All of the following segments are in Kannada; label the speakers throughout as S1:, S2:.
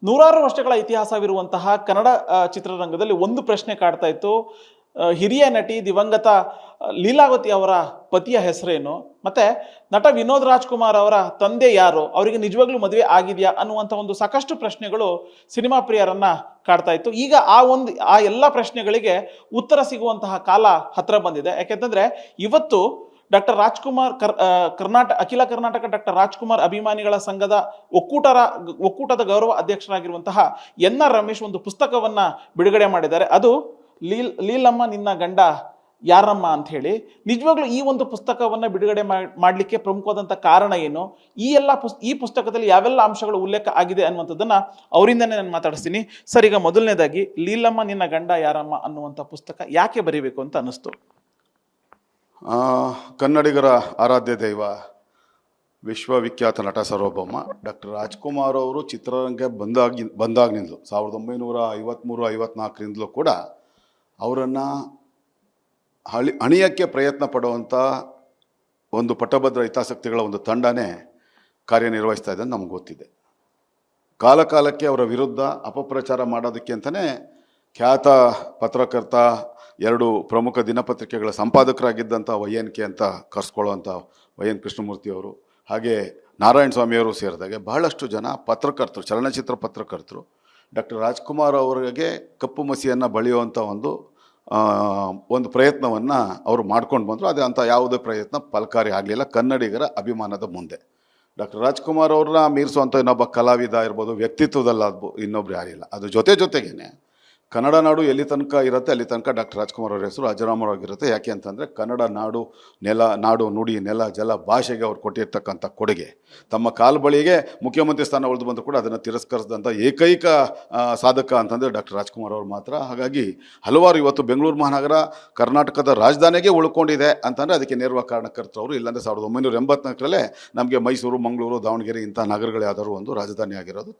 S1: ನೂರಾರು ವರ್ಷಗಳ ಇತಿಹಾಸವಿರುವಂತಹ ಕನ್ನಡ ಚಿತ್ರರಂಗದಲ್ಲಿ ಒಂದು ಪ್ರಶ್ನೆ ಕಾಡ್ತಾ ಇತ್ತು. ಹಿರಿಯ ನಟಿ ದಿವಂಗತ ಲೀಲಾವತಿ ಅವರ ಪತಿಯ ಹೆಸರೇನು, ಮತ್ತೆ ನಟ ವಿನೋದ್ ರಾಜ್ಕುಮಾರ್ ಅವರ ತಂದೆ ಯಾರು, ಅವರಿಗೆ ನಿಜವಾಗ್ಲೂ ಮದುವೆ ಆಗಿದೆಯಾ ಅನ್ನುವಂಥ ಒಂದು ಸಾಕಷ್ಟು ಪ್ರಶ್ನೆಗಳು ಸಿನಿಮಾ ಪ್ರಿಯರನ್ನ ಕಾಡ್ತಾ ಇತ್ತು. ಈಗ ಆ ಎಲ್ಲ ಪ್ರಶ್ನೆಗಳಿಗೆ ಉತ್ತರ ಸಿಗುವಂತಹ ಕಾಲ ಹತ್ರ ಬಂದಿದೆ. ಯಾಕೆಂತಂದ್ರೆ ಇವತ್ತು ಡಾಕ್ಟರ್ ರಾಜ್ಕುಮಾರ್ ಅಖಿಲ ಕರ್ನಾಟಕ ಡಾಕ್ಟರ್ ರಾಜ್ಕುಮಾರ್ ಅಭಿಮಾನಿಗಳ ಸಂಘದ ಒಕ್ಕೂಟದ ಗೌರವ ಅಧ್ಯಕ್ಷರಾಗಿರುವಂತಹ ಎನ್.ಆರ್. ರಮೇಶ್ ಒಂದು ಪುಸ್ತಕವನ್ನ ಬಿಡುಗಡೆ ಮಾಡಿದ್ದಾರೆ. ಅದು ಲೀಲಮ್ಮ ನಿನ್ನ ಗಂಡ ಯಾರಮ್ಮ ಅಂತ ಹೇಳಿ. ನಿಜವಾಗ್ಲೂ ಈ ಒಂದು ಪುಸ್ತಕವನ್ನ ಬಿಡುಗಡೆ ಮಾಡಲಿಕ್ಕೆ ಪ್ರಮುಖವಾದಂಥ ಕಾರಣ ಏನು, ಈ ಪುಸ್ತಕದಲ್ಲಿ ಯಾವೆಲ್ಲ ಅಂಶಗಳು ಉಲ್ಲೇಖ ಆಗಿದೆ ಅನ್ನುವಂಥದ್ದನ್ನ ಅವರಿಂದನೇ ನಾನು ಮಾತಾಡಿಸ್ತೀನಿ. ಸರ್, ಈಗ ಮೊದಲನೇದಾಗಿ ಲೀಲಮ್ಮ ನಿನ್ನ ಗಂಡ ಯಾರಮ್ಮ ಅನ್ನುವಂಥ ಪುಸ್ತಕ ಯಾಕೆ ಬರೀಬೇಕು ಅಂತ ಅನ್ನಿಸ್ತು?
S2: ಕನ್ನಡಿಗರ ಆರಾಧ್ಯ ದೈವ, ವಿಶ್ವವಿಖ್ಯಾತ ನಟ ಸಾರ್ವಭೌಮ ಡಾಕ್ಟರ್ ರಾಜ್ಕುಮಾರ್ ಅವರು ಚಿತ್ರರಂಗ ಬಂದಾಗಿನಿಂದಲೂ 1953-54ರಿಂದಲೂ ಕೂಡ ಅವರನ್ನು ಅಣಿಯಕ್ಕೆ ಪ್ರಯತ್ನ ಪಡುವಂಥ ಒಂದು ಪಟ್ಟಭದ್ರ ಹಿತಾಸಕ್ತಿಗಳ ಒಂದು ತಂಡನೇ ಕಾರ್ಯನಿರ್ವಹಿಸ್ತಾ ಇದೆ ಅಂತ ನಮ್ಗೆ ಗೊತ್ತಿದೆ. ಕಾಲಕಾಲಕ್ಕೆ ಅವರ ವಿರುದ್ಧ ಅಪಪ್ರಚಾರ ಮಾಡೋದಕ್ಕೆ ಅಂತಲೇ ಖ್ಯಾತ ಪತ್ರಕರ್ತ, 2 ಪ್ರಮುಖ ದಿನಪತ್ರಿಕೆಗಳ ಸಂಪಾದಕರಾಗಿದ್ದಂಥ YNK ಅಂತ ಕರೆಸ್ಕೊಳ್ಳುವಂಥ YN ಕೃಷ್ಣಮೂರ್ತಿ ಅವರು, ಹಾಗೆ ನಾರಾಯಣ ಸ್ವಾಮಿಯವರು ಸೇರಿದಾಗೆ ಬಹಳಷ್ಟು ಜನ ಪತ್ರಕರ್ತರು, ಚಲನಚಿತ್ರ ಪತ್ರಕರ್ತರು ಡಾಕ್ಟರ್ ರಾಜ್ಕುಮಾರ್ ಅವರಿಗೆ ಕಪ್ಪು ಮಸಿಯನ್ನು ಬಳಿಯುವಂಥ ಒಂದು ಪ್ರಯತ್ನವನ್ನು ಅವರು ಮಾಡ್ಕೊಂಡು ಬಂದರು. ಅದೇ ಅಂಥ ಯಾವುದೇ ಪ್ರಯತ್ನ ಫಲಕಾರಿ ಆಗಲಿಲ್ಲ ಕನ್ನಡಿಗರ ಅಭಿಮಾನದ ಮುಂದೆ. ಡಾಕ್ಟರ್ ರಾಜ್ಕುಮಾರ್ ಅವ್ರನ್ನ ಮೀರಿಸುವಂಥ ಇನ್ನೊಬ್ಬ ಕಲಾವಿದ ಇರ್ಬೋದು, ವ್ಯಕ್ತಿತ್ವದಲ್ಲ ಇನ್ನೊಬ್ರು ಯಾರಿಲ್ಲ. ಅದು ಜೊತೆಗೇನೆ ಕನ್ನಡ ನಾಡು ಎಲ್ಲಿ ತನಕ ಇರುತ್ತೆ ಅಲ್ಲಿ ತನಕ ಡಾಕ್ಟರ್ ರಾಜ್ಕುಮಾರ್ ಅವರ ಹೆಸರು ಅಜರಾಮರವಾಗಿರುತ್ತೆ. ಯಾಕೆ ಅಂತಂದರೆ ಕನ್ನಡ ನಾಡು ನುಡಿ ನೆಲ ಜಲ ಭಾಷೆಗೆ ಅವ್ರು ಕೊಟ್ಟಿರ್ತಕ್ಕಂಥ ಕೊಡುಗೆ, ತಮ್ಮ ಕಾಲ್ಬಳಿಗೆ ಮುಖ್ಯಮಂತ್ರಿ ಸ್ಥಾನ ಉಳಿದು ಬಂದರೂ ಕೂಡ ಅದನ್ನು ತಿರಸ್ಕರಿಸಿದಂಥ ಏಕೈಕ ಸಾಧಕ ಅಂತಂದರೆ ಡಾಕ್ಟರ್ ರಾಜ್ಕುಮಾರ್ ಅವರು ಮಾತ್ರ. ಹಾಗಾಗಿ ಹಲವಾರು ಇವತ್ತು ಬೆಂಗಳೂರು ಮಹಾನಗರ ಕರ್ನಾಟಕದ ರಾಜಧಾನಿಗೆ ಉಳ್ಕೊಂಡಿದೆ ಅಂತಂದರೆ ಅದಕ್ಕೆ ನೇರವಾಗಿ ಕಾರಣಕರ್ತರು ಅವರು. ಇಲ್ಲಾಂದರೆ 1984ರಲ್ಲೇ ನಮಗೆ ಮೈಸೂರು, ಮಂಗಳೂರು, ದಾವಣಗೆರೆ ಇಂಥ ನಗರಗಳು ಯಾವ್ದಾದ್ರು ಒಂದು ರಾಜಧಾನಿ ಆಗಿರೋದು.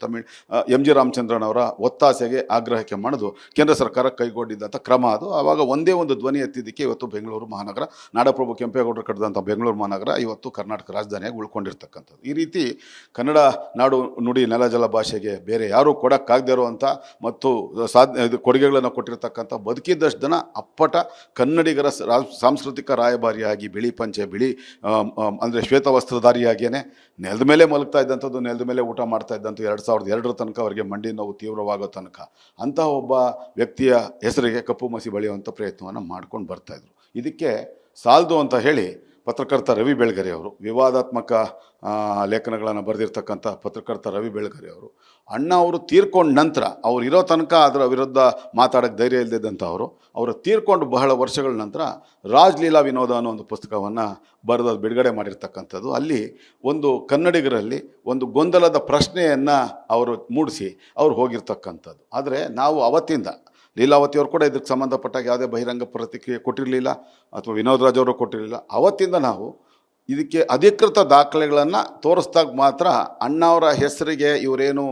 S2: MG ರಾಮಚಂದ್ರನ್ ಅವರ ಒತ್ತಾಸೆಗೆ ಆಗ್ರಹಕ್ಕೆ ಮಾಡೋದು ಕೇಂದ್ರ ಸರ್ಕಾರ ಕೈಗೊಂಡಿದ್ದಂಥ ಕ್ರಮ ಅದು. ಆವಾಗ ಒಂದೇ ಒಂದು ಧ್ವನಿ ಎತ್ತಿದ್ದಕ್ಕೆ ಇವತ್ತು ಬೆಂಗಳೂರು ಮಹಾನಗರ, ನಾಡಪ್ರಭು ಕೆಂಪೇಗೌಡರು ಕಟ್ಟಿದಂಥ ಬೆಂಗಳೂರು ಮಹಾನಗರ ಇವತ್ತು ಕರ್ನಾಟಕ ರಾಜಧಾನಿಯಾಗಿ ಉಳ್ಕೊಂಡಿರ್ತಕ್ಕಂಥದ್ದು. ಈ ರೀತಿ ಕನ್ನಡ ನಾಡು ನುಡಿ ನೆಲ ಜಲ ಭಾಷೆಗೆ ಬೇರೆ ಯಾರೂ ಕೊಡೋಕ್ಕಾಗದೇ ಇರುವಂಥ ಮತ್ತು ಕೊಡುಗೆಗಳನ್ನು ಕೊಟ್ಟಿರ್ತಕ್ಕಂಥ ಬದುಕಿದ್ದಷ್ಟು ಜನ ಅಪ್ಪಟ ಕನ್ನಡಿಗರ ಸಾಂಸ್ಕೃತಿಕ ರಾಯಭಾರಿಯಾಗಿ ಬಿಳಿ ಪಂಚೆ, ಅಂದರೆ ಶ್ವೇತವಸ್ತ್ರಧಾರಿಯಾಗಿಯೇ ನೆಲದ ಮೇಲೆ ಮಲಗ್ತಾ ಇದ್ದಂಥದ್ದು, ನೆಲದ ಮೇಲೆ ಊಟ ಮಾಡ್ತಾ ಇದ್ದಂಥ 2002 ತನಕ ಅವರಿಗೆ ಮಂಡಿ ನೋವು ತೀವ್ರವಾಗೋ ತನಕ ಅಂತಹ ಒಬ್ಬ ವ್ಯಕ್ತಿಯ ಹೆಸರಿಗೆ ಕಪ್ಪು ಮಸಿ ಬಳಿಯುವಂಥ ಪ್ರಯತ್ನವನ್ನು ಮಾಡ್ಕೊಂಡು ಬರ್ತಾಯಿದ್ರು. ಇದಕ್ಕೆ ಸಾಲದು ಅಂತ ಹೇಳಿ ಪತ್ರಕರ್ತ ರವಿ ಬೆಳಗೆರೆ ಅವರು, ವಿವಾದಾತ್ಮಕ ಲೇಖನಗಳನ್ನು ಬರೆದಿರ್ತಕ್ಕಂಥ ಪತ್ರಕರ್ತ ರವಿ ಬೆಳಗೆರೆ ಅವರು, ಅಣ್ಣ ಅವರು ತೀರ್ಕೊಂಡ ನಂತರ ಅವ್ರು ಇರೋ ತನಕ ಅದರ ವಿರುದ್ಧ ಮಾತಾಡೋಕ್ಕೆ ಧೈರ್ಯ ಇಲ್ಲದಿದ್ದಂಥ ಅವರು ತೀರ್ಕೊಂಡು ಬಹಳ ವರ್ಷಗಳ ನಂತರ ರಾಜ್ಲೀಲಾ ವಿನೋದ ಅನ್ನೋ ಒಂದು ಪುಸ್ತಕವನ್ನು ಬರೆದು ಬಿಡುಗಡೆ ಮಾಡಿರ್ತಕ್ಕಂಥದ್ದು. ಅಲ್ಲಿ ಒಂದು ಕನ್ನಡಿಗರಲ್ಲಿ ಒಂದು ಗೊಂದಲದ ಪ್ರಶ್ನೆಯನ್ನು ಅವರು ಮೂಡಿಸಿ ಅವ್ರು ಹೋಗಿರ್ತಕ್ಕಂಥದ್ದು. ಆದರೆ ನಾವು ಅವತ್ತಿಂದ ಲೀಲಾವತಿಯವರು ಕೂಡ ಇದಕ್ಕೆ ಸಂಬಂಧಪಟ್ಟಾಗ ಯಾವುದೇ ಬಹಿರಂಗ ಪ್ರತಿಕ್ರಿಯೆ ಕೊಟ್ಟಿರಲಿಲ್ಲ, ಅಥವಾ ವಿನೋದ್ ರಾಜ್ ಅವರು ಕೊಟ್ಟಿರಲಿಲ್ಲ. ಅವತ್ತಿಂದ ನಾವು ಇದಕ್ಕೆ ಅಧಿಕೃತ ದಾಖಲೆಗಳನ್ನು ತೋರಿಸಿದಾಗ ಮಾತ್ರ ಅಣ್ಣವರ ಹೆಸರಿಗೆ ಇವರೇನು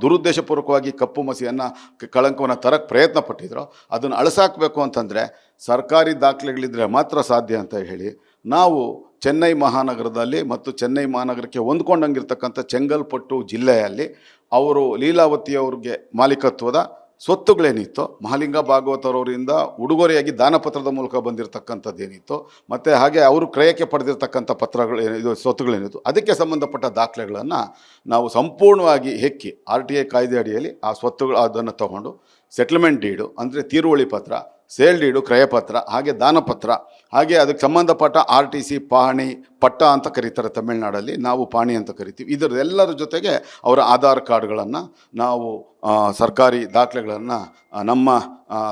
S2: ದುರುದ್ದೇಶಪೂರ್ವಕವಾಗಿ ಕಪ್ಪು ಮಸಿಯನ್ನು ಕಳಂಕವನ್ನು ತರಕ್ಕೆ ಪ್ರಯತ್ನ ಪಟ್ಟಿದ್ರು, ಅದನ್ನು ಅಳಿಸಾಕಬೇಕು ಅಂತಂದರೆ ಸರ್ಕಾರಿ ದಾಖಲೆಗಳಿದ್ದರೆ ಮಾತ್ರ ಸಾಧ್ಯ ಅಂತ ಹೇಳಿ ನಾವು ಚೆನ್ನೈ ಮಹಾನಗರದಲ್ಲಿ ಮತ್ತು ಚೆನ್ನೈ ಮಹಾನಗರಕ್ಕೆ ಹೊಂದ್ಕೊಂಡಂಗಿರ್ತಕ್ಕಂಥ ಚೆಂಗಲ್ಪಟ್ಟು ಜಿಲ್ಲೆಯಲ್ಲಿ ಅವರು ಲೀಲಾವತಿಯವ್ರಿಗೆ ಮಾಲೀಕತ್ವದ ಸ್ವತ್ತುಗಳೇನಿತ್ತು, ಮಹಾಲಿಂಗ ಭಾಗವತರವರಿಂದ ಉಡುಗೊರೆಯಾಗಿ ದಾನಪತ್ರದ ಮೂಲಕ ಬಂದಿರತಕ್ಕಂಥದ್ದೇನಿತ್ತು, ಮತ್ತು ಹಾಗೆ ಅವರು ಕ್ರಯಕ್ಕೆ ಪಡೆದಿರ್ತಕ್ಕಂಥ ಸ್ವತ್ತುಗಳೇನಿತ್ತು, ಅದಕ್ಕೆ ಸಂಬಂಧಪಟ್ಟ ದಾಖಲೆಗಳನ್ನು ನಾವು ಸಂಪೂರ್ಣವಾಗಿ ಹೆಕ್ಕಿ RTA ಕಾಯ್ದೆ ಅಡಿಯಲ್ಲಿ ಆ ಅದನ್ನು ತಗೊಂಡು ಸೆಟ್ಲ್ಮೆಂಟ್ ಡೀಡು ಅಂದರೆ ತೀರುವಳಿ ಪತ್ರ, ಸೇಲ್ ಡೀಡು ಕ್ರಯಪತ್ರ, ಹಾಗೆ ದಾನಪತ್ರ, ಹಾಗೆ ಅದಕ್ಕೆ ಸಂಬಂಧಪಟ್ಟ RTC ಪಹಣಿ ಪಟ್ಟ ಅಂತ ಕರೀತಾರೆ ತಮಿಳುನಾಡಲ್ಲಿ, ನಾವು ಪಾಣಿ ಅಂತ ಕರಿತೀವಿ. ಇದರೆಲ್ಲರ ಜೊತೆಗೆ ಅವರ ಆಧಾರ್ ಕಾರ್ಡ್ಗಳನ್ನು ನಾವು ಸರ್ಕಾರಿ ದಾಖಲೆಗಳನ್ನು ನಮ್ಮ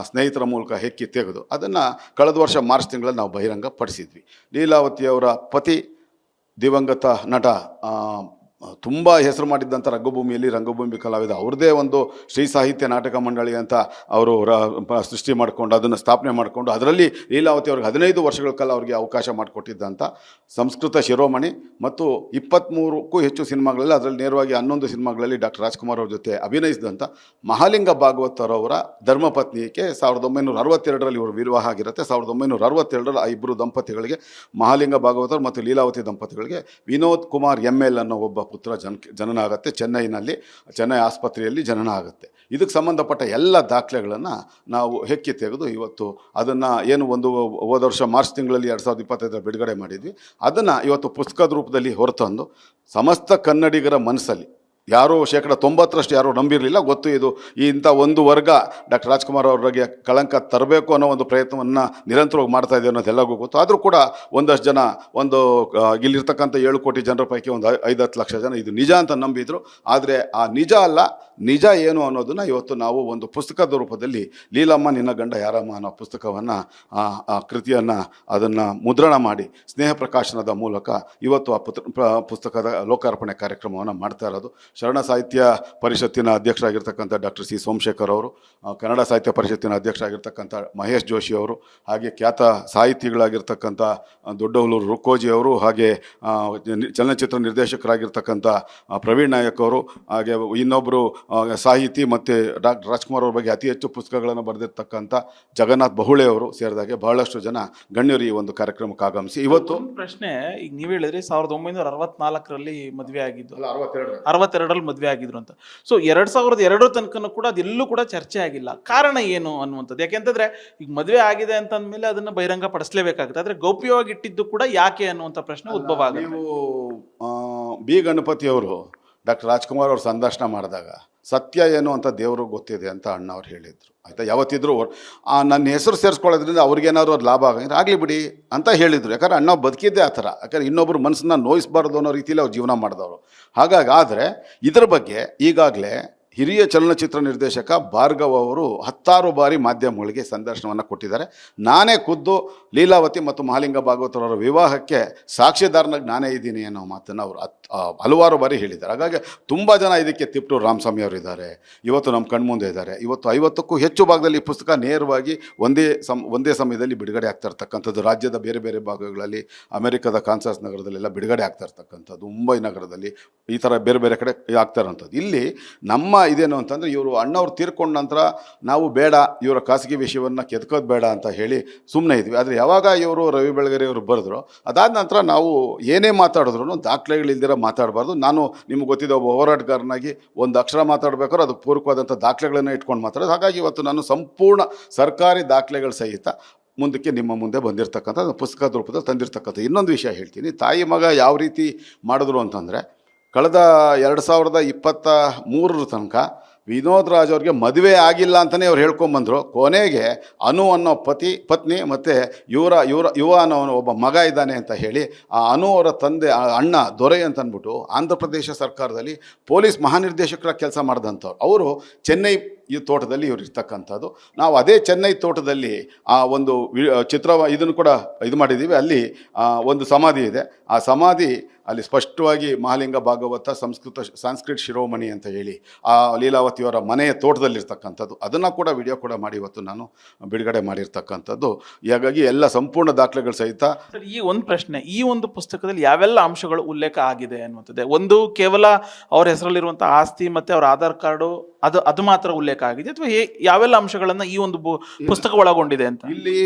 S2: ಸ್ನೇಹಿತರ ಮೂಲಕ ಹೆಕ್ಕಿ ತೆಗೆದು ಅದನ್ನು ಕಳೆದ ವರ್ಷ ಮಾರ್ಚ್ ತಿಂಗಳಲ್ಲಿ ನಾವು ಬಹಿರಂಗ ಪಡಿಸಿದ್ವಿ. ಲೀಲಾವತಿಯವರ ಪತಿ ದಿವಂಗತ ನಟ ತುಂಬ ಹೆಸರು ಮಾಡಿದ್ದಂಥ ರಂಗಭೂಮಿ ಕಲಾವಿದ, ಅವ್ರದ್ದೇ ಒಂದು ಶ್ರೀ ಸಾಹಿತ್ಯ ನಾಟಕ ಮಂಡಳಿ ಅಂತ ಅವರು ಸೃಷ್ಟಿ ಮಾಡಿಕೊಂಡು ಅದನ್ನು ಸ್ಥಾಪನೆ ಮಾಡಿಕೊಂಡು ಅದರಲ್ಲಿ ಲೀಲಾವತಿ ಅವ್ರಿಗೆ 15 ವರ್ಷಗಳ ಕಾಲ ಅವ್ರಿಗೆ ಅವಕಾಶ ಮಾಡಿಕೊಟ್ಟಿದ್ದಂಥ ಸಂಸ್ಕೃತ ಶಿರೋಮಣಿ ಮತ್ತು 23ಕ್ಕೂ ಹೆಚ್ಚು ಸಿನಿಮಾಗಳಲ್ಲಿ, ಅದರಲ್ಲಿ ನೇರವಾಗಿ 11 ಸಿನಿಮಾಗಳಲ್ಲಿ ಡಾಕ್ಟರ್ ರಾಜ್ಕುಮಾರ್ ಅವ್ರ ಜೊತೆ ಅಭಿನಯಿಸಿದಂಥ ಮಹಾಲಿಂಗ ಭಾಗವತರವರ ಧರ್ಮಪತ್ನಿಗೆ 1962ರಲ್ಲಿ ಇವರು ವಿವಾಹ ಆಗಿರುತ್ತೆ. 1967ರಲ್ಲಿ ಆ ಇಬ್ಬರು ದಂಪತಿಗಳಿಗೆ, ಮಹಾಲಿಂಗ ಭಾಗವತರು ಮತ್ತು ಲೀಲಾವತಿ ದಂಪತಿಗಳಿಗೆ ವಿನೋದ್ ಕುಮಾರ್ ML ಅನ್ನೋ ಒಬ್ಬ ಪುತ್ರ ಜನನ ಆಗುತ್ತೆ. ಚೆನ್ನೈ ಆಸ್ಪತ್ರೆಯಲ್ಲಿ ಜನನ ಆಗುತ್ತೆ. ಇದಕ್ಕೆ ಸಂಬಂಧಪಟ್ಟ ಎಲ್ಲ ದಾಖಲೆಗಳನ್ನು ನಾವು ಹೆಕ್ಕಿ ತೆಗೆದು ಇವತ್ತು ಅದನ್ನು ಏನು ಹೋದ ವರ್ಷ ಮಾರ್ಚ್ ತಿಂಗಳಲ್ಲಿ 2025 ಬಿಡುಗಡೆ ಮಾಡಿದ್ವಿ. ಅದನ್ನು ಇವತ್ತು ಪುಸ್ತಕದ ರೂಪದಲ್ಲಿ ಹೊರತಂದು ಸಮಸ್ತ ಕನ್ನಡಿಗರ ಮನಸ್ಸಲ್ಲಿ ಯಾರೂ 90% ಯಾರೂ ನಂಬಿರಲಿಲ್ಲ. ಗೊತ್ತು ಇದು ಇಂಥ ಒಂದು ವರ್ಗ ಡಾಕ್ಟರ್ ರಾಜ್ಕುಮಾರ್ ಅವರಿಗೆ ಕಳಂಕ ತರಬೇಕು ಅನ್ನೋ ಒಂದು ಪ್ರಯತ್ನವನ್ನು ನಿರಂತರವಾಗಿ ಮಾಡ್ತಾ ಇದೆ ಅನ್ನೋದೆಲ್ಲರಿಗೂ ಗೊತ್ತು. ಆದರೂ ಕೂಡ ಒಂದಷ್ಟು ಜನ ಇಲ್ಲಿರ್ತಕ್ಕಂಥ 7 ಕೋಟಿ ಜನರ ಪೈಕಿ ಒಂದು 5-10 ಲಕ್ಷ ಜನ ಇದು ನಿಜ ಅಂತ ನಂಬಿದ್ರು. ಆದರೆ ಆ ನಿಜ ಅಲ್ಲ, ನಿಜ ಏನು ಅನ್ನೋದನ್ನು ಇವತ್ತು ನಾವು ಒಂದು ಪುಸ್ತಕದ ರೂಪದಲ್ಲಿ ಲೀಲಮ್ಮ ನಿನ್ನ ಗಂಡ ಯಾರಮ್ಮ ಅನ್ನೋ ಪುಸ್ತಕವನ್ನು ಆ ಕೃತಿಯನ್ನು ಅದನ್ನು ಮುದ್ರಣ ಮಾಡಿ ಸ್ನೇಹ ಪ್ರಕಾಶನದ ಮೂಲಕ ಇವತ್ತು ಆ ಪುಸ್ತಕದ ಲೋಕಾರ್ಪಣೆ ಕಾರ್ಯಕ್ರಮವನ್ನು ಮಾಡ್ತಾ ಇರೋದು. ಶರಣ ಸಾಹಿತ್ಯ ಪರಿಷತ್ತಿನ ಅಧ್ಯಕ್ಷರಾಗಿರ್ತಕ್ಕಂಥ ಡಾಕ್ಟರ್ ಸಿ ಸೋಮಶೇಖರ್ ಅವರು, ಕನ್ನಡ ಸಾಹಿತ್ಯ ಪರಿಷತ್ತಿನ ಅಧ್ಯಕ್ಷರಾಗಿರ್ತಕ್ಕಂಥ ಮಹೇಶ್ ಜೋಶಿ ಅವರು, ಹಾಗೆ ಖ್ಯಾತ ಸಾಹಿತಿಗಳಾಗಿರ್ತಕ್ಕಂಥ ದೊಡ್ಡಹಲೂರು ರುಕ್ಕೋಜಿ ಅವರು, ಹಾಗೆ ಚಲನಚಿತ್ರ ನಿರ್ದೇಶಕರಾಗಿರ್ತಕ್ಕಂಥ ಪ್ರವೀಣ್ ನಾಯಕ್ ಅವರು, ಹಾಗೆ ಇನ್ನೊಬ್ಬರು ಸಾಹಿತಿ ಮತ್ತು ಡಾಕ್ಟರ್ ರಾಜ್ಕುಮಾರ್ ಅವ್ರ ಬಗ್ಗೆ ಅತಿ ಹೆಚ್ಚು ಪುಸ್ತಕಗಳನ್ನು ಬರೆದಿರ್ತಕ್ಕಂಥ ಜಗನ್ನಾಥ್ ಬಹುಳೆ ಅವರು ಸೇರಿದಾಗೆ ಬಹಳಷ್ಟು ಜನ ಗಣ್ಯರು ಈ ಒಂದು ಕಾರ್ಯಕ್ರಮಕ್ಕೆ ಆಗಮಿಸಿ ಇವತ್ತು
S1: ಪ್ರಶ್ನೆ ಈಗ ನೀವು ಹೇಳಿದ್ರಿ 1964ರಲ್ಲಿ ಮದುವೆ ಆಗಿದ್ದು, 62ರಲ್ಲಿ ಮದುವೆ ಆಗಿದ್ರು ಅಂತ. ಸೊ 2002 ತನಕನೂ ಕೂಡ ಅದೆಲ್ಲೂ ಕೂಡ ಚರ್ಚೆ ಆಗಿಲ್ಲ. ಕಾರಣ ಏನು ಅನ್ನುವಂಥದ್ದು, ಯಾಕೆಂತಂದ್ರೆ ಈಗ ಮದುವೆ ಆಗಿದೆ ಅಂತಂದ್ಮೇಲೆ ಅದನ್ನ ಬಹಿರಂಗ ಪಡಿಸಲೇಬೇಕಾಗುತ್ತೆ. ಆದ್ರೆ ಗೌಪ್ಯವಾಗಿ ಇಟ್ಟಿದ್ದು ಕೂಡ ಯಾಕೆ ಅನ್ನುವಂಥ ಪ್ರಶ್ನೆ ಉದ್ಭವ ಆಗುತ್ತೆ.
S2: ನೀವು ಬಿ ಗಣಪತಿ ಅವರು ಡಾಕ್ಟರ್ ರಾಜ್ಕುಮಾರ್ ಅವರು ಸಂದರ್ಶನ ಮಾಡಿದಾಗ ಸತ್ಯ ಏನು ಅಂತ ದೇವ್ರಿಗೆ ಗೊತ್ತಿದೆ ಅಂತ ಅಣ್ಣ ಅವ್ರು ಹೇಳಿದರು. ಆಯಿತಾ, ಯಾವತ್ತಿದ್ರು ನನ್ನ ಹೆಸರು ಸೇರಿಸ್ಕೊಳ್ಳೋದ್ರಿಂದ ಅವ್ರಿಗೇನಾದ್ರು ಅದು ಲಾಭ ಆಗಲಿ ಬಿಡಿ ಅಂತ ಹೇಳಿದರು. ಯಾಕಂದ್ರೆ ಅಣ್ಣ ಬದುಕಿದ್ದೆ ಆ ಥರ. ಯಾಕಂದ್ರೆ ಇನ್ನೊಬ್ಬರು ಮನಸ್ಸನ್ನ ನೋಯಿಸಬಾರ್ದು ಅನ್ನೋ ರೀತಿಯಲ್ಲಿ ಅವ್ರು ಜೀವನ ಮಾಡಿದವರು. ಹಾಗಾಗಿ ಆದರೆ ಇದರ ಬಗ್ಗೆ ಈಗಾಗಲೇ ಹಿರಿಯ ಚಲನಚಿತ್ರ ನಿರ್ದೇಶಕ ಭಾರ್ಗವ್ ಅವರು 10 ಬಾರಿ ಮಾಧ್ಯಮಗಳಿಗೆ ಸಂದರ್ಶನವನ್ನು ಕೊಟ್ಟಿದ್ದಾರೆ. ನಾನೇ ಖುದ್ದು ಲೀಲಾವತಿ ಮತ್ತು ಮಹಾಲಿಂಗ ಭಾಗವತರವರ ವಿವಾಹಕ್ಕೆ ಸಾಕ್ಷಿದಾರನಾಗಿ ನಾನೇ ಇದ್ದೀನಿ ಅನ್ನೋ ಮಾತನ್ನು ಅವರು ಹಲವಾರು ಬಾರಿ ಹೇಳಿದ್ದಾರೆ. ಹಾಗಾಗಿ ತುಂಬ ಜನ ಇದಕ್ಕೆ ತಿಪ್ಟೂರು ರಾಮಸ್ವಾಮಿ ಅವರು ಇದ್ದಾರೆ, ಇವತ್ತು ನಮ್ಮ ಕಣ್ಮುಂದೆ ಇದ್ದಾರೆ. ಇವತ್ತು 50ಕ್ಕೂ ಹೆಚ್ಚು ಭಾಗದಲ್ಲಿ ಈ ಪುಸ್ತಕ ನೇರವಾಗಿ ಒಂದೇ ಸಮಯದಲ್ಲಿ ಬಿಡುಗಡೆ ಆಗ್ತಾ ಇರ್ತಕ್ಕಂಥದ್ದು. ರಾಜ್ಯದ ಬೇರೆ ಬೇರೆ ಭಾಗಗಳಲ್ಲಿ, ಅಮೆರಿಕದ ಕಾನ್ಸಾಸ್ ನಗರದಲ್ಲೆಲ್ಲ ಬಿಡುಗಡೆ ಆಗ್ತಾ ಇರ್ತಕ್ಕಂಥದ್ದು, ಮುಂಬೈ ನಗರದಲ್ಲಿ ಈ ಥರ ಬೇರೆ ಬೇರೆ ಕಡೆ ಆಗ್ತಾ ಇರೋಂಥದ್ದು. ಇಲ್ಲಿ ನಮ್ಮ ಇದೇನು ಅಂತಂದರೆ ಇವರು ಅಣ್ಣವ್ರು ತೀರ್ಕೊಂಡ ನಂತರ ನಾವು ಬೇಡ, ಇವರ ಖಾಸಗಿ ವಿಷಯವನ್ನು ಕೆದ್ಕೋದು ಬೇಡ ಅಂತ ಹೇಳಿ ಸುಮ್ಮನೆ ಇದ್ವಿ. ಆದರೆ ಯಾವಾಗ ಇವರು ರವಿ ಬೆಳಗೆರೆ ಅವರು ಬರೆದ್ರು, ಅದಾದ ನಂತರ ನಾವು ಏನೇ ಮಾತಾಡಿದ್ರು ದಾಖಲೆಗಳಿಲ್ದಿರ ಮಾತಾಡಬಾರ್ದು. ನಾನು ನಿಮ್ಗೆ ಗೊತ್ತಿದ್ದ ಒಬ್ಬ ಹೋರಾಟಗಾರನಾಗಿ ಒಂದು ಅಕ್ಷರ ಮಾತಾಡಬೇಕಾದ್ರೆ ಅದಕ್ಕೆ ಪೂರಕವಾದಂಥ ದಾಖಲೆಗಳನ್ನು ಇಟ್ಕೊಂಡು ಮಾತಾಡೋದು. ಹಾಗಾಗಿ ಇವತ್ತು ನಾನು ಸಂಪೂರ್ಣ ಸರ್ಕಾರಿ ದಾಖಲೆಗಳ ಸಹಿತ ಮುಂದಕ್ಕೆ ನಿಮ್ಮ ಮುಂದೆ ಬಂದಿರತಕ್ಕಂಥ ಪುಸ್ತಕದ ರೂಪದಲ್ಲಿ ತಂದಿರತಕ್ಕಂಥ. ಇನ್ನೊಂದು ವಿಷಯ ಹೇಳ್ತೀನಿ, ತಾಯಿ ಮಗ ಯಾವ ರೀತಿ ಮಾಡಿದ್ರು ಅಂತಂದರೆ, ಕಳೆದ 2023 ತನಕ ವಿನೋದ್ ರಾಜ್ ಅವ್ರಿಗೆ ಮದುವೆ ಆಗಿಲ್ಲ ಅಂತಲೇ ಅವ್ರು ಹೇಳ್ಕೊಂಬಂದರು. ಕೊನೆಗೆ ಅನು ಅನ್ನೋ ಪತ್ನಿ ಮತ್ತು ಯುವ ಅನ್ನೋ ಒಬ್ಬ ಮಗ ಇದ್ದಾನೆ ಅಂತ ಹೇಳಿ ಆ ಅನು ಅವರ ತಂದೆ ಅಣ್ಣ ದೊರೆ ಅಂತ ಅಂದ್ಬಿಟ್ಟು ಆಂಧ್ರ ಪ್ರದೇಶ ಸರ್ಕಾರದಲ್ಲಿ ಪೊಲೀಸ್ ಮಹಾನಿರ್ದೇಶಕರಾಗಿ ಕೆಲಸ ಮಾಡಿದಂಥವ್ರು. ಅವರು ಚೆನ್ನೈ ತೋಟದಲ್ಲಿ ಇವ್ರು ಇರ್ತಕ್ಕಂಥದ್ದು. ನಾವು ಅದೇ ಚೆನ್ನೈ ತೋಟದಲ್ಲಿ ಆ ಒಂದು ಇದನ್ನು ಕೂಡ ಮಾಡಿದ್ದೀವಿ. ಅಲ್ಲಿ ಒಂದು ಸಮಾಧಿ ಇದೆ. ಆ ಸಮಾಧಿ ಅಲ್ಲಿ ಸ್ಪಷ್ಟವಾಗಿ ಮಹಾಲಿಂಗ ಭಾಗವತ ಸಂಸ್ಕೃತ ಶಿರೋಮಣಿ ಅಂತ ಹೇಳಿ ಆ ಲೀಲಾವತಿಯವರ ಮನೆಯ ತೋಟದಲ್ಲಿರ್ತಕ್ಕಂಥದ್ದು. ಅದನ್ನು ಕೂಡ ವಿಡಿಯೋ ಕೂಡ ಮಾಡಿ ಇವತ್ತು ನಾನು ಬಿಡುಗಡೆ ಮಾಡಿರ್ತಕ್ಕಂಥದ್ದು. ಹೀಗಾಗಿ ಎಲ್ಲ ಸಂಪೂರ್ಣ ದಾಖಲೆಗಳು ಸಹಿತ.
S1: ಸರ್, ಈ ಒಂದು ಪ್ರಶ್ನೆ, ಈ ಒಂದು ಪುಸ್ತಕದಲ್ಲಿ ಯಾವೆಲ್ಲ ಅಂಶಗಳು ಉಲ್ಲೇಖ ಆಗಿದೆ ಅನ್ನುವಂಥದ್ದೇ. ಒಂದು ಕೇವಲ ಅವ್ರ ಹೆಸರಲ್ಲಿರುವಂಥ ಆಸ್ತಿ ಮತ್ತು ಅವ್ರ ಆಧಾರ್ ಕಾರ್ಡು ಅದು ಮಾತ್ರ ಉಲ್ಲೇಖ ಆಗಿದೆ, ಅಥವಾ ಯಾವೆಲ್ಲ ಅಂಶಗಳನ್ನ ಈ ಒಂದು ಪುಸ್ತಕ ಒಳಗೊಂಡಿದೆ ಅಂತ?
S2: ಇಲ್ಲಿ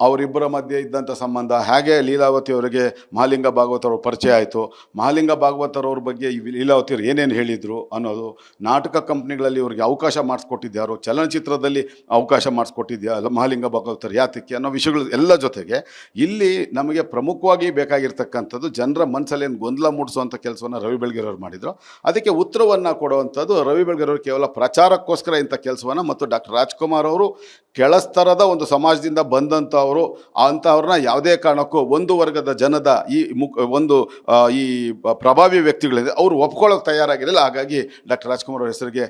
S2: ಅವರಿಬ್ಬರ ಮಧ್ಯೆ ಇದ್ದಂಥ ಸಂಬಂಧ, ಹೇಗೆ ಲೀಲಾವತಿ ಅವರಿಗೆ ಮಹಾಲಿಂಗ ಭಾಗವತರವ್ರ ಪರಿಚಯ ಆಯಿತು, ಮಹಾಲಿಂಗ ಭಾಗವತರವ್ರ ಬಗ್ಗೆ ಲೀಲಾವತಿಯವರು ಏನೇನು ಹೇಳಿದರು ಅನ್ನೋದು, ನಾಟಕ ಕಂಪ್ನಿಗಳಲ್ಲಿ ಅವ್ರಿಗೆ ಅವಕಾಶ ಮಾಡಿಸ್ಕೊಟ್ಟಿದ್ಯಾರು, ಚಲನಚಿತ್ರದಲ್ಲಿ ಅವಕಾಶ ಮಾಡಿಸ್ಕೊಟ್ಟಿದ್ಯಾ ಮಹಾಲಿಂಗ ಭಾಗವತರ ಯಾತಕ್ಕೆ ಅನ್ನೋ ವಿಷಯಗಳು ಎಲ್ಲ ಜೊತೆಗೆ ಇಲ್ಲಿ ನಮಗೆ ಪ್ರಮುಖವಾಗಿ ಬೇಕಾಗಿರ್ತಕ್ಕಂಥದ್ದು ಜನರ ಮನಸ್ಸಲ್ಲಿ ಏನು ಗೊಂದಲ ಮೂಡಿಸುವಂಥ ಕೆಲಸವನ್ನು ರವಿ ಬೆಳಗೆರೆಯವರು ಮಾಡಿದರು. ಅದಕ್ಕೆ ಉತ್ತರವನ್ನು ಕೊಡುವಂಥದ್ದು ರವಿ ಬೆಳಗೆರೆಯವರು ಕೇವಲ ಪ್ರಚಾರಕ್ಕೋಸ್ಕರ ಇಂಥ ಕೆಲಸವನ್ನು, ಮತ್ತು ಡಾಕ್ಟರ್ ರಾಜ್ಕುಮಾರ್ ಅವರು ಕೆಳಸ್ತರದ ಒಂದು ಸಮಾಜದಿಂದ ಬಂದಂಥವರು, ಅಂಥವ್ರನ್ನ ಯಾವುದೇ ಕಾರಣಕ್ಕೂ ಒಂದು ವರ್ಗದ ಜನದ ಈ ಪ್ರಭಾವಿ ವ್ಯಕ್ತಿಗಳಿದೆ ಅವರು ಒಪ್ಕೊಳ್ಳೋಕೆ ತಯಾರಾಗಿರಲಿಲ್ಲ. ಹಾಗಾಗಿ ಡಾಕ್ಟರ್ ರಾಜ್ಕುಮಾರ್ ಅವ್ರ ಹೆಸರಿಗೆ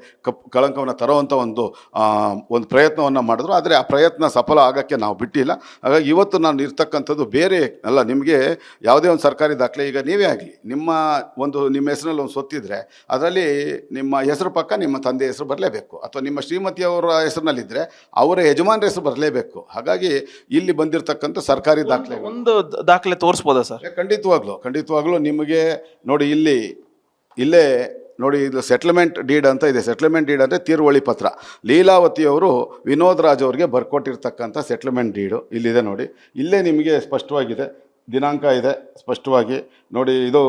S2: ಕಳಂಕವನ್ನು ತರುವಂಥ ಒಂದು ಪ್ರಯತ್ನವನ್ನು ಮಾಡಿದ್ರು. ಆದರೆ ಆ ಪ್ರಯತ್ನ ಸಫಲ ಆಗೋಕ್ಕೆ ನಾವು ಬಿಟ್ಟಿಲ್ಲ. ಹಾಗಾಗಿ ಇವತ್ತು ನಾನು ಇರ್ತಕ್ಕಂಥದ್ದು ಬೇರೆ ಅಲ್ಲ. ನಿಮಗೆ ಯಾವುದೇ ಒಂದು ಸರ್ಕಾರಿ ದಾಖಲೆ, ಈಗ ನೀವೇ ಆಗಲಿ, ನಿಮ್ಮ ಹೆಸರಲ್ಲಿ ಒಂದು ಸ್ವತ್ತಿದ್ರೆ ಅದರಲ್ಲಿ ನಿಮ್ಮ ಹೆಸರು ಪಕ್ಕ ನಿಮ್ಮ ತಂದೆ ಹೆಸರು ಬರಲೇಬೇಕು, ಅಥವಾ ನಿಮ್ಮ ಶ್ರೀಮತಿಯವರ ಹೆಸರಿನಲ್ಲಿದ್ದರೆ ಅವರ ಯಜಮಾನ್ರ ಹೆಸರು ಬರಲೇಬೇಕು. ಹಾಗಾಗಿ ಇಲ್ಲಿ ಬಂದಿರತಕ್ಕಂಥ ಸರ್ಕಾರಿ ದಾಖಲೆ
S1: ಒಂದು ದಾಖಲೆ ತೋರಿಸ್ಬೋದಾ ಸರ್?
S2: ಖಂಡಿತವಾಗ್ಲೂ ನಿಮಗೆ ನೋಡಿ, ಇಲ್ಲೇ ನೋಡಿ, ಇದು ಸೆಟ್ಲ್ಮೆಂಟ್ ಡೀಡ್ ಅಂತ ಇದೆ. ಸೆಟ್ಲ್ಮೆಂಟ್ ಡೀಡ್ ಅಂದರೆ ತೀರುವಳಿ ಪತ್ರ. ಲೀಲಾವತಿಯವರು ವಿನೋದ್ ರಾಜ್ ಅವರಿಗೆ ಬರ್ಕೊಟ್ಟಿರ್ತಕ್ಕಂಥ ಸೆಟ್ಲ್ಮೆಂಟ್ ಡೀಡು ಇಲ್ಲಿದೆ ನೋಡಿ. ಇಲ್ಲೇ ನಿಮಗೆ ಸ್ಪಷ್ಟವಾಗಿದೆ. ದಿನಾಂಕ ಇದೆ ಸ್ಪಷ್ಟವಾಗಿ ನೋಡಿ. ಇದು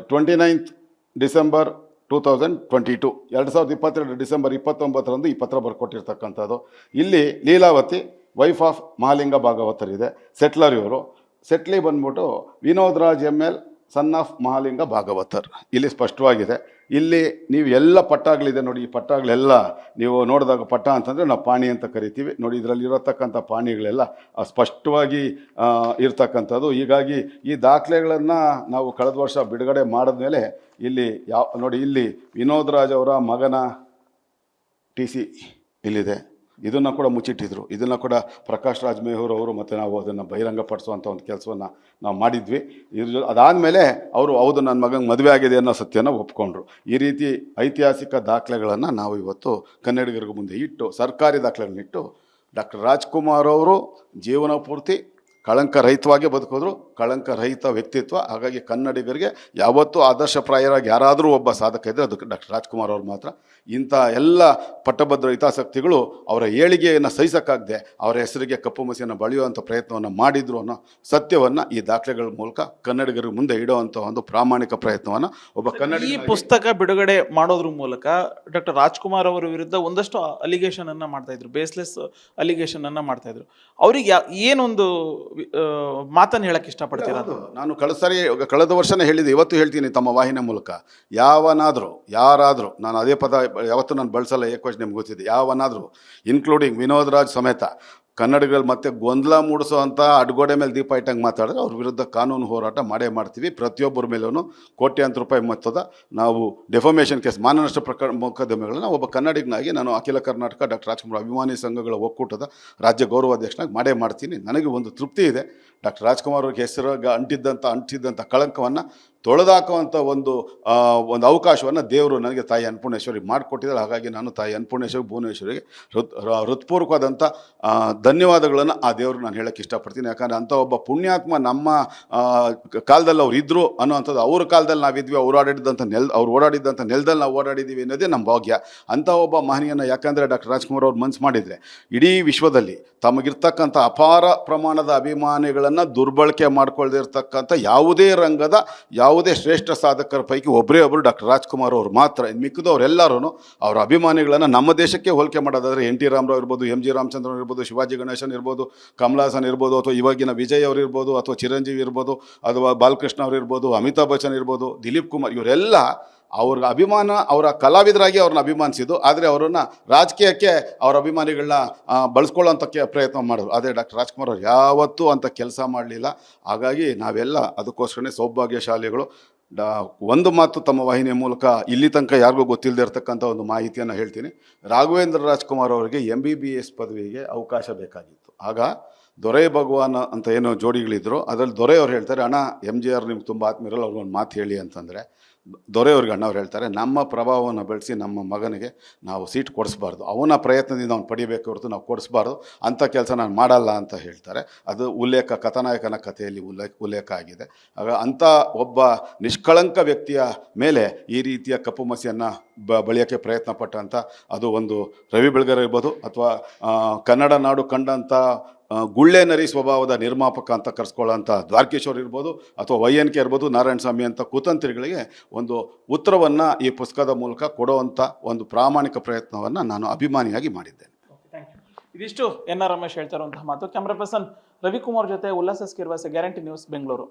S2: 29th ಡಿಸೆಂಬರ್ 2022 2022 ಡಿಸೆಂಬರ್ 29ರಂದು ಈ ಪತ್ರ ಬರ್ಕೊಟ್ಟಿರ್ತಕ್ಕಂಥದ್ದು. ಇಲ್ಲಿ ಲೀಲಾವತಿ ವೈಫ್ ಆಫ್ ಮಹಾಲಿಂಗ ಭಾಗವತರಿದೆ, ಸೆಟ್ಲರ್ ಇವರು. ಸೆಟ್ಲಿ ಬಂದ್ಬಿಟ್ಟು Vinod Raj ML son of Mahalinga ಭಾಗವತರ್. ಇಲ್ಲಿ ಸ್ಪಷ್ಟವಾಗಿದೆ. ಇಲ್ಲಿ ನೀವು ಎಲ್ಲ ಪಟ್ಟಗಳಿದೆ ನೋಡಿ, ಈ ಪಟ್ಟಗಳೆಲ್ಲ ನೀವು ನೋಡಿದಾಗ ಪಟ್ಟ ಅಂತಂದರೆ ನಾವು ಪಾಣಿ ಅಂತ ಕರಿತೀವಿ ನೋಡಿ. ಇದರಲ್ಲಿ ಇರತಕ್ಕಂಥ ಪಾಣಿಗಳೆಲ್ಲ ಸ್ಪಷ್ಟವಾಗಿ ಇರ್ತಕ್ಕಂಥದ್ದು. ಹೀಗಾಗಿ ಈ ದಾಖಲೆಗಳನ್ನು ನಾವು ಕಳೆದ ವರ್ಷ ಬಿಡುಗಡೆ ಮಾಡಿದ್ಮೇಲೆ ಇಲ್ಲಿ ನೋಡಿ, ಇಲ್ಲಿ ವಿನೋದ್ ರಾಜ್ ಅವರ ಮಗನ TC ಇಲ್ಲಿದೆ. ಇದನ್ನು ಕೂಡ ಮುಚ್ಚಿಟ್ಟಿದ್ರು. ಇದನ್ನು ಕೂಡ ಪ್ರಕಾಶ್ ರಾಜ್ ಮೇಹೂರ್ ಅವರು ಮತ್ತು ನಾವು ಅದನ್ನು ಬಹಿರಂಗಪಡಿಸುವಂಥ ಒಂದು ಕೆಲಸವನ್ನು ನಾವು ಮಾಡಿದ್ವಿ. ಅದಾದಮೇಲೆ ಅವರು ಹೌದು ನನ್ನ ಮಗಂಗೆ ಮದುವೆ ಆಗಿದೆ ಅನ್ನೋ ಸತ್ಯನ ಒಪ್ಕೊಂಡ್ರು. ಈ ರೀತಿ ಐತಿಹಾಸಿಕ ದಾಖಲೆಗಳನ್ನು ನಾವು ಇವತ್ತು ಕನ್ನಡಿಗರಿಗೆ ಮುಂದೆ ಇಟ್ಟು, ಸರ್ಕಾರಿ ದಾಖಲೆಗಳನ್ನಿಟ್ಟು, ಡಾಕ್ಟರ್ ರಾಜ್ಕುಮಾರ್ ಅವರು ಜೀವನ ಪೂರ್ತಿ ಕಳಂಕರಹಿತವಾಗಿ ಬದುಕಿದ್ರು, ಕಳಂಕರಹಿತ ವ್ಯಕ್ತಿತ್ವ. ಹಾಗಾಗಿ ಕನ್ನಡಿಗರಿಗೆ ಯಾವತ್ತೂ ಆದರ್ಶಪ್ರಾಯರಾಗಿ ಯಾರಾದರೂ ಒಬ್ಬ ಸಾಧಕ ಇದ್ದರೆ ಅದು ಡಾಕ್ಟರ್ ರಾಜ್ಕುಮಾರ್ ಅವರು ಮಾತ್ರ. ಇಂಥ ಎಲ್ಲ ಪಟ್ಟಭದ್ರ ಹಿತಾಸಕ್ತಿಗಳು ಅವರ ಏಳಿಗೆಯನ್ನು ಸಹಿಸಕ್ಕಾಗದೆ ಅವರ ಹೆಸರಿಗೆ ಕಪ್ಪು ಮಸಿಯನ್ನು ಬಳಿಯುವಂಥ ಪ್ರಯತ್ನವನ್ನು ಮಾಡಿದ್ರು ಅನ್ನೋ ಸತ್ಯವನ್ನು ಈ ದಾಖಲೆಗಳ ಮೂಲಕ ಕನ್ನಡಿಗರ ಮುಂದೆ ಇಡುವಂಥ ಒಂದು ಪ್ರಾಮಾಣಿಕ ಪ್ರಯತ್ನವನ್ನು ಒಬ್ಬ ಕನ್ನಡ
S1: ಈ ಪುಸ್ತಕ ಬಿಡುಗಡೆ ಮಾಡೋದ್ರ ಮೂಲಕ ಡಾಕ್ಟರ್ ರಾಜ್ಕುಮಾರ್ ಅವರ ವಿರುದ್ಧ ಒಂದಷ್ಟು ಅಲಿಗೇಷನ್ ಅನ್ನ ಮಾಡ್ತಾ ಇದ್ರು, ಬೇಸ್ಲೆಸ್ ಅಲಿಗೇಷನ್ ಅನ್ನ ಮಾಡ್ತಾ ಇದ್ರು. ಅವ್ರಿಗೆ ಏನೊಂದು ಮಾತನ್ನು ಹೇಳಕ್ ಇಷ್ಟಪಡ್ತೀರಾ?
S2: ನಾನು ಕಳೆದ ವರ್ಷನೇ ಹೇಳಿದೆ, ಇವತ್ತು ಹೇಳ್ತೀನಿ ತಮ್ಮ ವಾಹಿನಿಯ ಮೂಲಕ. ಯಾರಾದರೂ ನಾನು ಅದೇ ಪದ ಯಾವತ್ತೂ ನಾನು ಬಳಸಲ್ಲ, ಏಕವಚನ ನಿಮ್ಗೆ ಗೊತ್ತಿದೆ. ಯಾವನಾದರೂ ಇನ್ಕ್ಲೂಡಿಂಗ್ ವಿನೋದ್ ರಾಜ್ ಸಮೇತ ಕನ್ನಡಿಗರಲ್ಲಿ ಮತ್ತೆ ಗೊಂದಲ ಮೂಡಿಸೋವಂಥ ಅಡ್ಗೋಡೆ ಮೇಲೆ ದೀಪ ಇಟ್ಟಂಗೆ ಮಾತಾಡಿದ್ರೆ ಅವ್ರ ವಿರುದ್ಧ ಕಾನೂನು ಹೋರಾಟ ಮಾಡೇ ಮಾಡ್ತೀವಿ. ಪ್ರತಿಯೊಬ್ಬರ ಮೇಲೂ ಕೋಟ್ಯಾಂತರ ರೂಪಾಯಿ ಮೊತ್ತದ ನಾವು ಡೆಫಾಮೇಷನ್ ಕೇಸ್, ಮಾನನಷ್ಟ ಮೊಕದ್ದಮೆಗಳನ್ನ ಒಬ್ಬ ಕನ್ನಡಿಗನಾಗಿ ನಾನು ಅಖಿಲ ಕರ್ನಾಟಕ ಡಾಕ್ಟರ್ ರಾಜ್ಕುಮಾರ್ ಅಭಿಮಾನಿ ಸಂಘಗಳ ಒಕ್ಕೂಟದ ರಾಜ್ಯ ಗೌರವಾಧ್ಯಕ್ಷನಾಗಿ ಮಾಡೇ ಮಾಡ್ತೀನಿ. ನನಗೆ ಒಂದು ತೃಪ್ತಿ ಇದೆ. ಡಾಕ್ಟರ್ ರಾಜ್ಕುಮಾರ್ ಅವ್ರಿಗೆ ಹೆಸರಾಗ ಅಂಟಿದ್ದಂಥ ಕಳಂಕವನ್ನು ತೊಳೆದಾಕುವಂಥ ಒಂದು ಅವಕಾಶವನ್ನು ದೇವರು ನನಗೆ ತಾಯಿ ಅನ್ನಪೂರ್ಣೇಶ್ವರಿಗೆ ಮಾಡಿಕೊಟ್ಟಿದ್ದಾರೆ. ಹಾಗಾಗಿ ನಾನು ತಾಯಿ ಅನ್ನಪೂರ್ಣೇಶ್ವರಿ ಭುವನೇಶ್ವರಿಗೆ ಹೃತ್ಪೂರ್ವಕವಾದಂಥ ಧನ್ಯವಾದಗಳನ್ನು ಆ ದೇವ್ರಿಗೆ ನಾನು ಹೇಳೋಕ್ಕೆ ಇಷ್ಟಪಡ್ತೀನಿ. ಯಾಕಂದರೆ ಅಂಥ ಒಬ್ಬ ಪುಣ್ಯಾತ್ಮ ನಮ್ಮ ಕಾಲದಲ್ಲಿ ಅವ್ರು ಇದ್ದರು ಅನ್ನೋವಂಥದ್ದು, ಅವ್ರ ಕಾಲದಲ್ಲಿ ನಾವಿದ್ವಿ, ಅವ್ರು ಓಡಾಡಿದ್ದಂಥ ನೆಲದಲ್ಲಿ ನಾವು ಓಡಾಡಿದ್ದೀವಿ ಅನ್ನೋದೇ ನಮ್ಮ ಭಾಗ್ಯ. ಅಂಥ ಒಬ್ಬ ಮಹನೀಯನ, ಯಾಕಂದರೆ ಡಾಕ್ಟರ್ ರಾಜ್ಕುಮಾರ್ ಅವ್ರು ಮನಸ್ಸು ಮಾಡಿದರೆ ಇಡೀ ವಿಶ್ವದಲ್ಲಿ ತಮಗಿರ್ತಕ್ಕಂಥ ಅಪಾರ ಪ್ರಮಾಣದ ಅಭಿಮಾನಿಗಳನ್ನು ದುರ್ಬಳಕೆ ಮಾಡ್ಕೊಳ್ದೇ ಇರ್ತಕ್ಕಂಥ ಯಾವುದೇ ರಂಗದ ಯಾವುದೇ ಶ್ರೇಷ್ಠ ಸಾಧಕರ ಪೈಕಿ ಒಬ್ಬರು ಡಾಕ್ಟರ್ ರಾಜ್ಕುಮಾರ್ ಅವರು ಮಾತ್ರ. ಮಿಕ್ಕಿದವರೆಲ್ಲರೂ ಅವರ ಅಭಿಮಾನಿಗಳನ್ನು ನಮ್ಮ ದೇಶಕ್ಕೆ ಹೋಲಿಕೆ ಮಾಡೋದಾದರೆ NT ರಾಮರಾವ್ ಇರ್ಬೋದು, MG ರಾಮಚಂದ್ರನ್ ಇರ್ಬೋದು, ಶಿವಾಜಿ ಗಣೇಶನ್ ಇರ್ಬೋದು, ಕಮಲಾಸನ್ ಇರ್ಬೋದು, ಅಥವಾ ಇವಾಗಿನ ವಿಜಯ್ ಅವರು ಇರ್ಬೋದು, ಅಥವಾ ಚಿರಂಜೀವಿ ಇರ್ಬೋದು, ಅಥವಾ ಬಾಲಕೃಷ್ಣ ಅವರು ಇರ್ಬೋದು, ಅಮಿತಾಬ್ ಬಚ್ಚನ್ ಇರ್ಬೋದು, ದಿಲೀಪ್ ಕುಮಾರ್, ಇವರೆಲ್ಲ ಅವ್ರ ಅಭಿಮಾನ, ಅವರ ಕಲಾವಿದರಾಗಿ ಅವ್ರನ್ನ ಅಭಿಮಾನಿಸಿದ್ದು. ಆದರೆ ಅವರನ್ನು ರಾಜಕೀಯಕ್ಕೆ ಅವರ ಅಭಿಮಾನಿಗಳನ್ನ ಬಳಸ್ಕೊಳ್ಳೋಂಥ ಪ್ರಯತ್ನ ಮಾಡಿದ್ರು. ಆದರೆ ಡಾಕ್ಟರ್ ರಾಜ್ಕುಮಾರ್ ಅವರು ಯಾವತ್ತೂ ಅಂಥ ಕೆಲಸ ಮಾಡಲಿಲ್ಲ. ಹಾಗಾಗಿ ನಾವೆಲ್ಲ ಅದಕ್ಕೋಸ್ಕರನೇ ಸೌಭಾಗ್ಯಶಾಲಿಗಳು. ಒಂದು ಮಾತು ತಮ್ಮ ವಾಹಿನಿಯ ಮೂಲಕ ಇಲ್ಲಿ ತನಕ ಯಾರಿಗೂ ಗೊತ್ತಿಲ್ಲದೆ ಇರತಕ್ಕಂಥ ಒಂದು ಮಾಹಿತಿಯನ್ನು ಹೇಳ್ತೀನಿ. ರಾಘವೇಂದ್ರ ರಾಜ್ಕುಮಾರ್ ಅವರಿಗೆ MBBS ಪದವಿಗೆ ಅವಕಾಶ ಬೇಕಾಗಿತ್ತು. ಆಗ ದೊರೆ ಭಗವಾನ್ ಅಂತ ಏನೋ ಜೋಡಿಗಳಿದ್ರು, ಅದರಲ್ಲಿ ದೊರೆಯವ್ರು ಹೇಳ್ತಾರೆ, ಅಣ್ಣ MGR ನಿಮ್ಗೆ ತುಂಬ ಆತ್ಮೀಯರಲ್ಲ, ಅವ್ರಿಗೊಂದು ಮಾತು ಹೇಳಿ ಅಂತಂದರೆ ದೊರೆಯವ್ರಿಗೆ ಅಣ್ಣವ್ರು ಹೇಳ್ತಾರೆ, ನಮ್ಮ ಪ್ರಭಾವವನ್ನು ಬೆಳೆಸಿ ನಮ್ಮ ಮಗನಿಗೆ ನಾವು ಸೀಟ್ ಕೊಡಿಸ್ಬಾರ್ದು, ಅವನ ಪ್ರಯತ್ನದಿಂದ ಅವ್ನು ಪಡಿಬೇಕು ಹೊರತು ನಾವು ಕೊಡಿಸ್ಬಾರ್ದು, ಅಂಥ ಕೆಲಸ ನಾನು ಮಾಡಲ್ಲ ಅಂತ ಹೇಳ್ತಾರೆ. ಅದು ಕಥಾನಾಯಕನ ಕಥೆಯಲ್ಲಿ ಉಲ್ಲೇಖ ಆಗಿದೆ. ಆಗ ಅಂಥ ಒಬ್ಬ ನಿಷ್ಕಳಂಕ ವ್ಯಕ್ತಿಯ ಮೇಲೆ ಈ ರೀತಿಯ ಕಪ್ಪು ಮಸಿಯನ್ನು ಬಳಿಯೋಕ್ಕೆ ಪ್ರಯತ್ನ ಪಟ್ಟಂಥ, ಅದು ಒಂದು ರವಿ ಬೆಳಗೆರೆ ಇರ್ಬೋದು, ಅಥವಾ ಕನ್ನಡ ನಾಡು ಕಂಡಂಥ ಗುಳ್ಳೆ ನರಿ ಸ್ವಭಾವದ ನಿರ್ಮಾಪಕ ಅಂತ ಕರೆಸ್ಕೊಳ್ಳೋಂಥ ದ್ವಾರಕೀಶ್ವರ್ ಇರ್ಬೋದು, ಅಥವಾ YNK ಇರ್ಬೋದು, ನಾರಾಯಣ ಸ್ವಾಮಿ ಅಂತ ಕುತಂತ್ರಿಗಳಿಗೆ ಒಂದು ಉತ್ತರವನ್ನು ಈ ಪುಸ್ತಕದ ಮೂಲಕ ಕೊಡುವಂಥ ಒಂದು ಪ್ರಾಮಾಣಿಕ ಪ್ರಯತ್ನವನ್ನು ನಾನು ಅಭಿಮಾನಿಯಾಗಿ ಮಾಡಿದ್ದೇನೆ.
S1: ಇದಿಷ್ಟು NR ರಮೇಶ್ ಹೇಳ್ತಾ ಇರುವಂತಹ ಮಾತು. ಕ್ಯಾಮ್ರಾ ಪರ್ಸನ್ ರವಿಕುಮಾರ್ ಜೊತೆ ಉಲ್ಲಾಸ ಸ್ಕಿರ್ವಾಸ, ಗ್ಯಾರಂಟಿ ನ್ಯೂಸ್, ಬೆಂಗಳೂರು.